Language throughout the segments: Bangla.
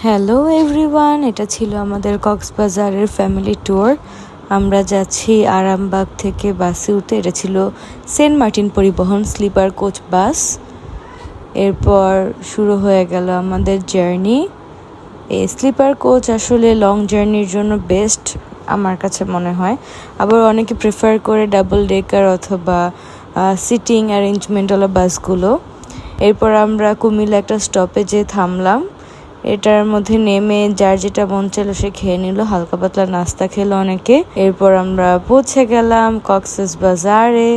হ্যালো এভরিওয়ান, এটা ছিল আমাদের কক্সবাজারের ফ্যামিলি ট্যুর। আমরা যাচ্ছি আরামবাগ থেকে বাসে উঠে। এটা ছিল সেন্ট মার্টিন পরিবহন স্লিপার কোচ বাস। এরপর শুরু হয়ে গেল আমাদের জার্নি। এই স্লিপার কোচ আসলে লং জার্নির জন্য বেস্ট আমার কাছে মনে হয়। আবার অনেকে প্রেফার করে ডাবল ডেকার অথবা সিটিং অ্যারেঞ্জমেন্টওয়ালা বাসগুলো। এরপর আমরা কুমিল্লা একটা স্টপেজে থামলাম। এটার মধ্যে নেমে যার যেটা মন চাইলো সে খেয়ে নিল, হালকা পাতলা নাস্তা খেলো অনেকে। এরপর আমরা পৌঁছে গেলাম কক্সেস বাজারে।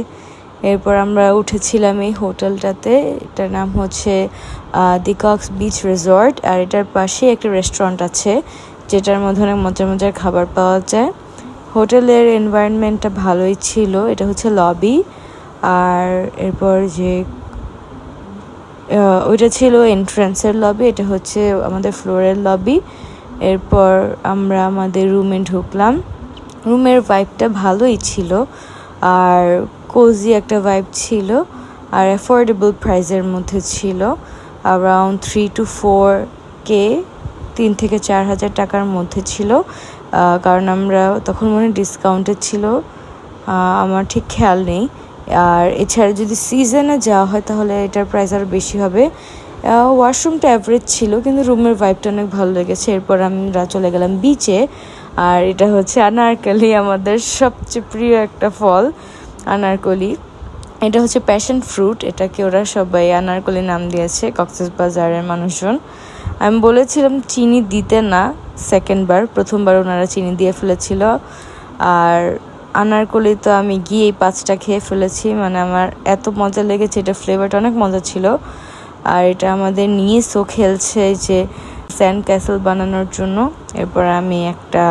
এরপর আমরা উঠেছিলাম এই হোটেলটাতে। এটার নাম হচ্ছে দি কক্স বিচ রিসর্ট। আর এটার পাশে একটা রেস্টুরেন্ট আছে যেটার মধ্যে অনেক মজার মজার খাবার পাওয়া যায়। হোটেলের এনভায়রনমেন্টটা ভালোই ছিল। এটা হচ্ছে লবি। আর এরপর যে ওইটা ছিল এন্ট্রান্সের লবি, এটা হচ্ছে আমাদের ফ্লোরের লবি। এরপর আমরা আমাদের রুমে ঢুকলাম। রুমের ভাইবটা ভালোই ছিল, আর কোজি একটা ভাইব ছিল, আর অ্যাফোর্ডেবল প্রাইসের মধ্যে ছিল। অ্যারাউন্ড 3 to 4K, 3 থেকে 4 হাজার টাকার মধ্যে ছিল। কারণ আমরা তখন মনে ডিসকাউন্টেড ছিল, আমার ঠিক খেয়াল নেই। আর এছাড়া যদি সিজনে যাওয়া হয় তাহলে এটার প্রাইস আরও বেশি হবে। ওয়াশরুমটা অ্যাভারেজ ছিল, কিন্তু রুমের ভাইবটা অনেক ভালো লেগেছে। এরপর আমরা চলে গেলাম বিচে। আর এটা হচ্ছে আনারকলি, আমাদের সবচেয়ে প্রিয় একটা ফল আনারকলি। এটা হচ্ছে প্যাশন ফ্রুট, এটাকে ওরা সবাই আনারকলি নাম দিয়েছে কক্সবাজারের মানুষজন। আমি বলেছিলাম চিনি দিতে না সেকেন্ডবার, প্রথমবার ওনারা চিনি দিয়ে ফেলেছিল। আর আনারকলি তো আমি গিয়েই 5টা খেয়ে ফেলেছি, মানে আমার এত মজা লেগেছে, এটা ফ্লেভারটা অনেক মজা ছিল। আর এটা আমাদের নিয়েও খেলছে যে স্যান্ড ক্যাসেল বানানোর জন্য। এরপর আমি একটা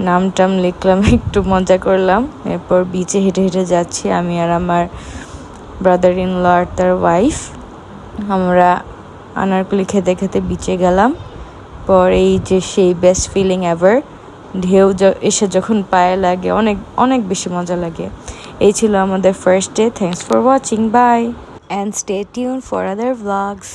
নাম লিখলাম, একটু মজা করলাম। এরপর বিচে হেঁটে হেঁটে যাচ্ছি আমি আর আমার ব্রাদার ইন ল আর তার ওয়াইফ। আমরা আনারকলি খেতে খেতে বিচে গেলাম। পর এই যে সেই বেস্ট ফিলিং এভার, ঢেউ এসে যখন পায়ে লাগে অনেক অনেক বেশি মজা লাগে। এই ছিল আমাদের first day. Thanks for watching, bye and stay tune for other vlogs.